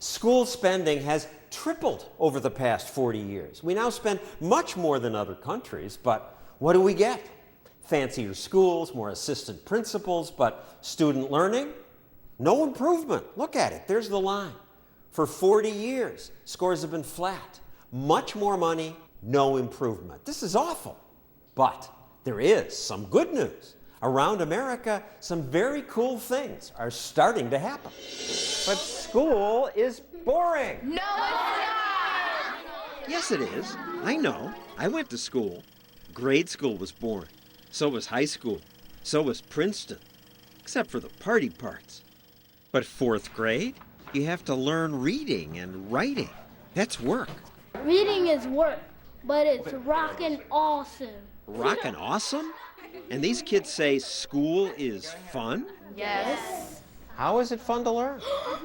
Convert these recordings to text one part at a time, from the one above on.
School spending has tripled over the past 40 years. We now spend much more than other countries, but what do we get? Fancier schools, more assistant principals, but student learning? No improvement. Look at it. There's the line. For 40 years, scores have been flat. Much more money, no improvement. This is awful. But there is some good news. Around America, some very cool things are starting to happen. But school is boring. No, it's not! Yes, it is. I know. I went to school. Grade school was boring. So was high school. So was Princeton. Except for the party parts. But fourth grade, you have to learn reading and writing. That's work. Reading is work, but it's rockin' awesome. Rockin' awesome? And these kids say school is fun? Yes. How is it fun to learn?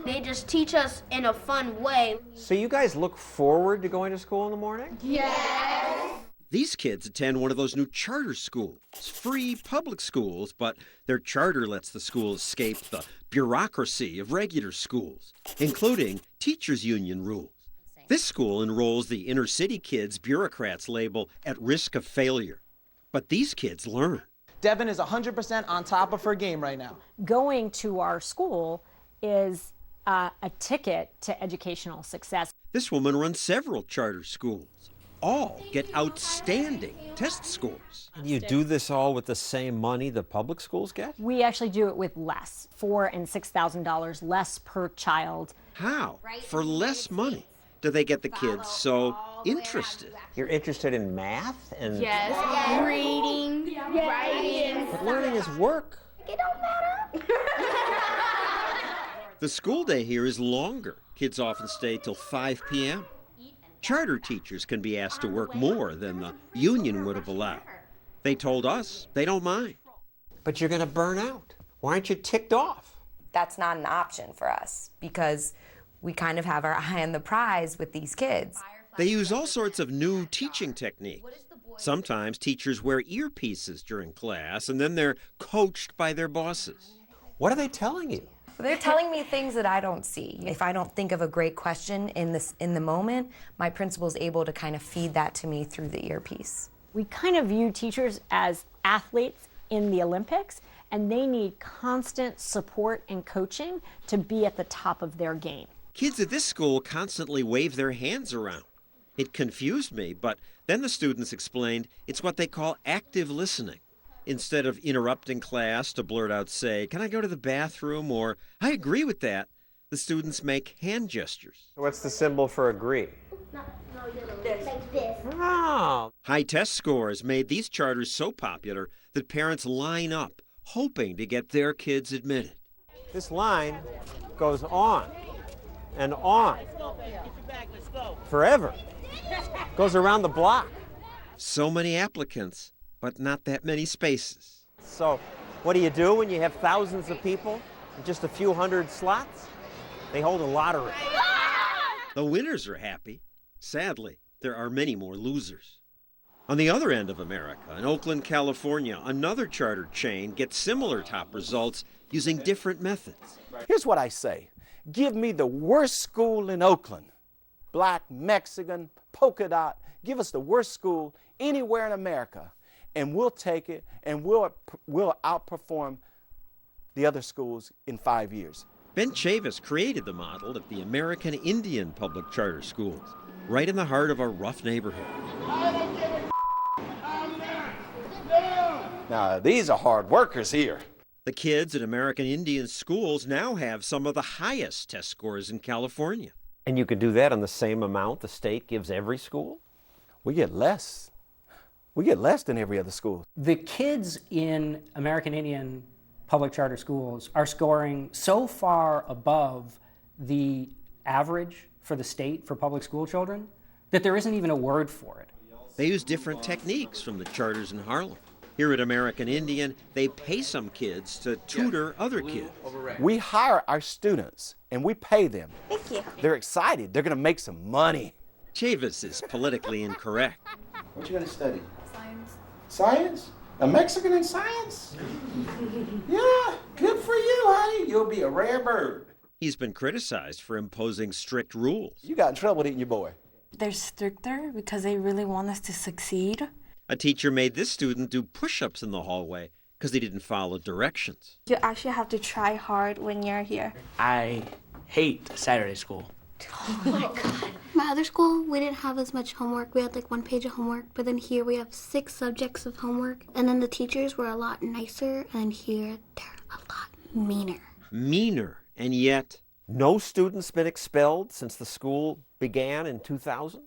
They just teach us in a fun way. So you guys look forward to going to school in the morning? Yes. These kids attend one of those new charter schools. Free public schools, but their charter lets the school escape the bureaucracy of regular schools, including teachers' union rules. This school enrolls the inner city kids bureaucrats label at risk of failure. But these kids learn. Devin is 100% on top of her game right now. Going to our school is a ticket to educational success. This woman runs several charter schools. All get outstanding test scores. You do this all with the same money the public schools get? We actually do it with less, $4,000 and $6,000 less per child. How? For less money do they get the kids so interested? You're interested in math and... Yes. Reading, writing. But learning is work. It don't matter. The school day here is longer. Kids often stay till 5 p.m. Charter teachers can be asked to work more than the union would have allowed. They told us they don't mind. But you're going to burn out. Why aren't you ticked off? That's not an option for us because we kind of have our eye on the prize with these kids. They use all sorts of new teaching techniques. Sometimes teachers wear earpieces during class, and then they're coached by their bosses. What are they telling you? They're telling me things that I don't see. If I don't think of a great question in the moment, my principal's able to kind of feed that to me through the earpiece. We kind of view teachers as athletes in the Olympics, and they need constant support and coaching to be at the top of their game. Kids at this school constantly wave their hands around. It confused me, but then the students explained it's what they call active listening. Instead of interrupting class to blurt out, say, "Can I go to the bathroom?" or "I agree with that," the students make hand gestures. What's the symbol for agree? Like this. Oh. High test scores made these charters so popular that parents line up, hoping to get their kids admitted. This line goes on and on. Forever. Goes around the block. So many applicants, but not that many spaces. So what do you do when you have thousands of people and just a few hundred slots? They hold a lottery. The winners are happy. Sadly, there are many more losers. On the other end of America, in Oakland, California, another charter chain gets similar top results using different methods. Here's what I say. Give me the worst school in Oakland. Black, Mexican, polka dot. Give us the worst school anywhere in America, and we'll take it, and we'll outperform the other schools in 5 years. Ben Chavis created the model at the American Indian Public Charter Schools, right in the heart of a rough neighborhood. Now, these are hard workers here. The kids at American Indian schools now have some of the highest test scores in California. And you could do that on the same amount the state gives every school? We get less. We get less than every other school. The kids in American Indian public charter schools are scoring so far above the average for the state for public school children that there isn't even a word for it. They use different techniques from the charters in Harlem. Here at American Indian, they pay some kids to tutor other kids. We hire our students, and we pay them. Thank you. They're excited. They're going to make some money. Chavis is politically incorrect. What you going to study? Science. Science? A Mexican in science? Yeah, good for you, honey. You'll be a rare bird. He's been criticized for imposing strict rules. You got in trouble hitting your boy. They're stricter because they really want us to succeed. A teacher made this student do push-ups in the hallway because he didn't follow directions. You actually have to try hard when you're here. I hate Saturday school. My other school, we didn't have as much homework. We had like 1 page of homework, but then here we have 6 subjects of homework. And then the teachers were a lot nicer, and here they're a lot meaner. Meaner, and yet No student's been expelled since the school began in 2000?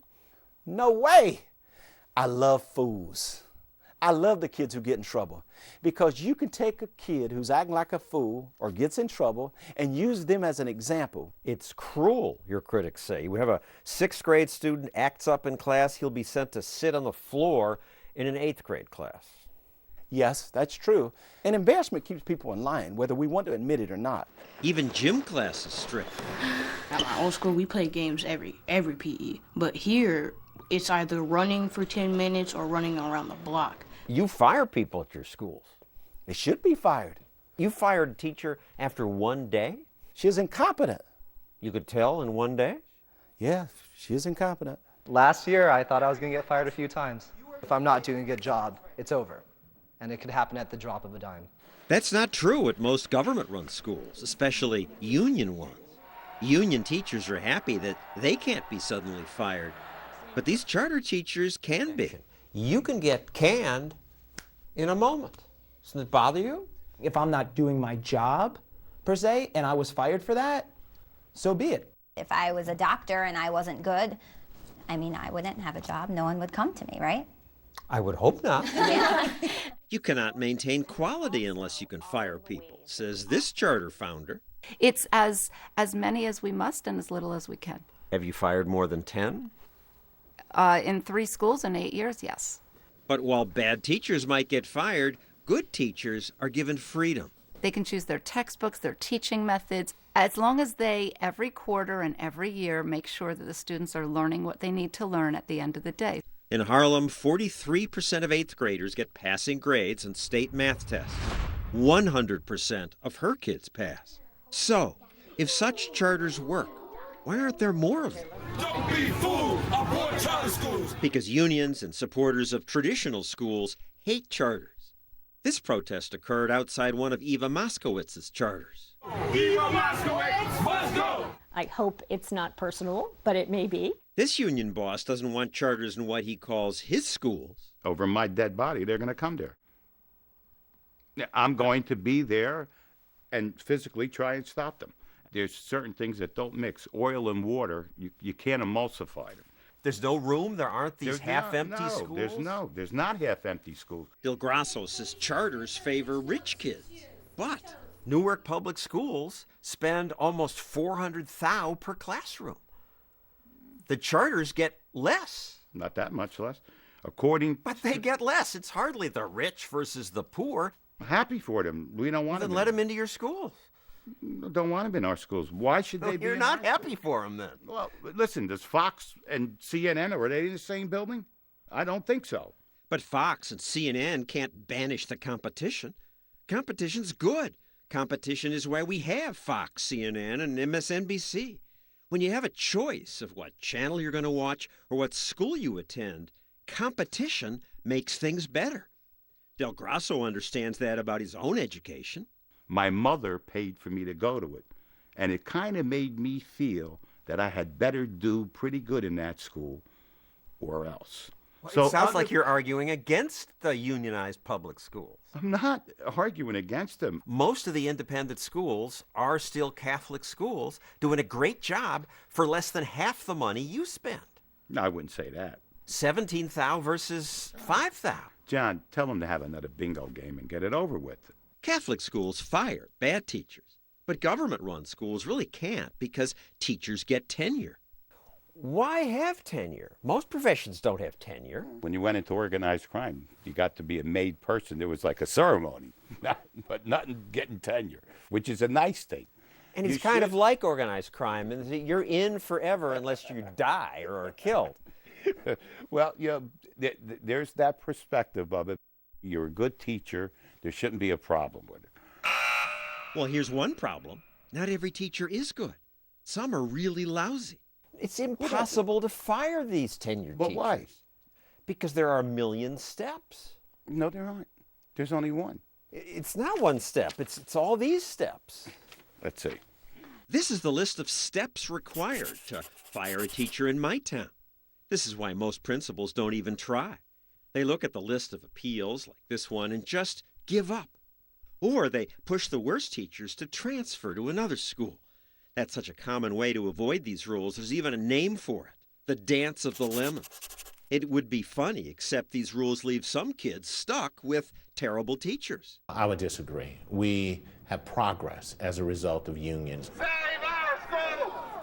No way. I love fools. I love the kids who get in trouble because you can take a kid who's acting like a fool or gets in trouble and use them as an example. It's cruel, your critics say. We have a 6th grade student acts up in class, he'll be sent to sit on the floor in an 8th grade class. Yes, that's true. And embarrassment keeps people in line, whether we want to admit it or not. even gym class is strict. At my old school, we play games every PE. But here, it's either running for 10 minutes or running around the block. You fire people at your schools. They should be fired. You fired a teacher after 1 day? She is incompetent. You could tell in 1 day? Yeah, she is incompetent. Last year, I thought I was going to get fired a few times. If I'm not doing a good job, it's over. And it could happen at the drop of a dime. That's not true at most government-run schools, especially union ones. Union teachers are happy that they can't be suddenly fired. But these charter teachers can be. You can get canned in a moment. Doesn't it bother you? If I'm not doing my job, per se, and I was fired for that, so be it. If I was a doctor and I wasn't good, I mean, I wouldn't have a job. No one would come to me, right? I would hope not. You cannot maintain quality unless you can fire people, says this charter founder. It's as many as we must and as little as we can. Have you fired more than 10? In 3 schools in 8 years, yes. But while bad teachers might get fired, good teachers are given freedom. They can choose their textbooks, their teaching methods, as long as they, every quarter and every year, make sure that the students are learning what they need to learn at the end of the day. In Harlem, 43% of 8th graders get passing grades on state math tests. 100% of her kids pass. So, if such charters work, why aren't there more of them? Don't be fooled! Abort charter schools! Because unions and supporters of traditional schools hate charters. This protest occurred outside one of Eva Moskowitz's charters. Eva Moskowitz must go! I hope it's not personal, but it may be. This union boss doesn't want charters in what he calls his schools. Over my dead body, they're going to come there. I'm going to be there and physically try and stop them. There's certain things that don't mix. Oil and water, you can't emulsify them. There's no room? There aren't these half-empty schools? There's not half-empty schools. Del Grasso says charters favor rich kids. But Newark Public Schools spend almost $400,000 per classroom. The charters get less. Not that much less. But they get less. It's hardly the rich versus the poor. I'm happy for them. We don't want them. Then let them into your schools. Don't want them in our schools. Why should they be? You're not happy for them then. Well, listen, does Fox and CNN, are they in the same building? I don't think so. But Fox and CNN can't banish the competition. Competition's good. Competition is why we have Fox, CNN, and MSNBC. When you have a choice of what channel you're going to watch or what school you attend, competition makes things better. Del Grasso understands that about his own education. My mother paid for me to go to it, and it kind of made me feel that I had better do pretty good in that school or else. Well, it sounds like you're arguing against the unionized public schools. I'm not arguing against them. Most of the independent schools are still Catholic schools doing a great job for less than half the money you spend. No, I wouldn't say that. $17,000 versus $5,000. John, tell them to have another bingo game and get it over with. Catholic schools fire bad teachers, but government-run schools really can't because teachers get tenure. Why have tenure? Most professions don't have tenure. When you went into organized crime, you got to be a made person. There was like a ceremony, but nothing getting tenure, which is a nice thing. And it's kind of like organized crime, and you're in forever unless you die or are killed. Well, there's that perspective of it. You're a good teacher. There shouldn't be a problem with it. Well, here's one problem. not every teacher is good. Some are really lousy. It's impossible to fire these tenured But teachers. why? Because there are a million steps. No, there aren't. There's only one. It's not one step. It's all these steps. Let's see. This is the list of steps required to fire a teacher in my town. This is why most principals don't even try. They look at the list of appeals like this one and just give up. Or they push the worst teachers to transfer to another school. That's such a common way to avoid these rules. There's even a name for it, the dance of the lemons. It would be funny, except these rules leave some kids stuck with terrible teachers. I would disagree. We have progress as a result of unions.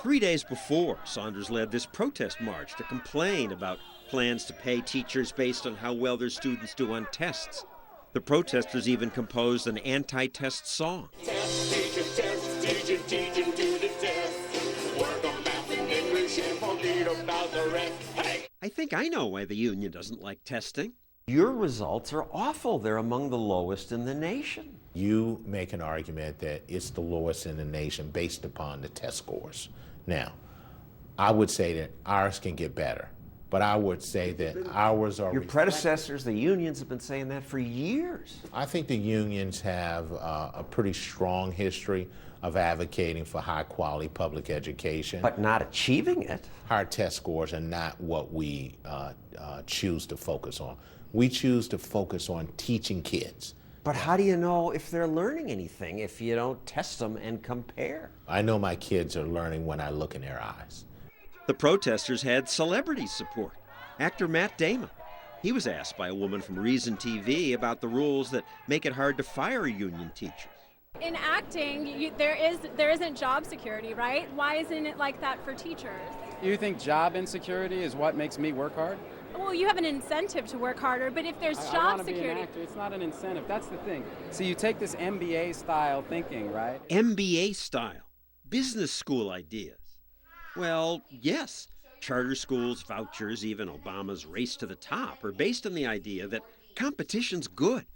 3 days before, Saunders led this protest march to complain about plans to pay teachers based on how well their students do on tests. The protesters even composed an anti-test song. Test, teacher, teaching to the test. Work on math and English and forget about the rest. Hey! I think I know why the union doesn't like testing. Your results are awful. They're among the lowest in the nation. You make an argument that it's the lowest in the nation based upon the test scores. Now, I would say that ours can get better, but I would say that ours are... Your predecessors, the unions, have been saying that for years. I think the unions have a pretty strong history of advocating for high-quality public education. But not achieving it. Our test scores are not what we choose to focus on. We choose to focus on teaching kids. But how do you know if they're learning anything if you don't test them and compare? I know my kids are learning when I look in their eyes. The protesters had celebrity support. Actor Matt Damon. He was asked by a woman from Reason TV about the rules that make it hard to fire union teachers. In acting, there isn't job security, right? Why isn't it like that for teachers? You think job insecurity is what makes me work hard? Well, you have an incentive to work harder, but if there's I job wanna be an security... actor. It's not an incentive. That's the thing. So you take this MBA style thinking, right? MBA style. Business school ideas. Well, yes. Charter schools, vouchers, even Obama's race to the top are based on the idea that competition's good.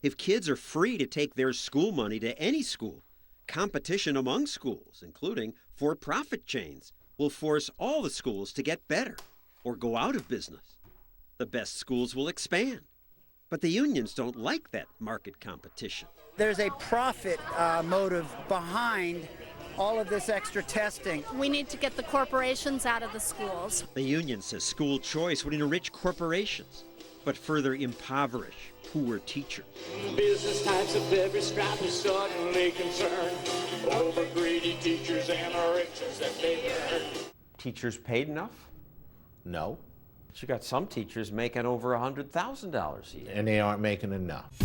If kids are free to take their school money to any school, competition among schools, including for-profit chains, will force all the schools to get better or go out of business. The best schools will expand. But the unions don't like that market competition. There's a profit motive behind all of this extra testing. We need to get the corporations out of the schools. The union says school choice would enrich corporations, but further impoverish poor teachers. Business types of every stripe is suddenly concerned over greedy teachers and the riches that they earn. Teachers paid enough? No. But you got some teachers making over $100,000 a year. And they aren't making enough.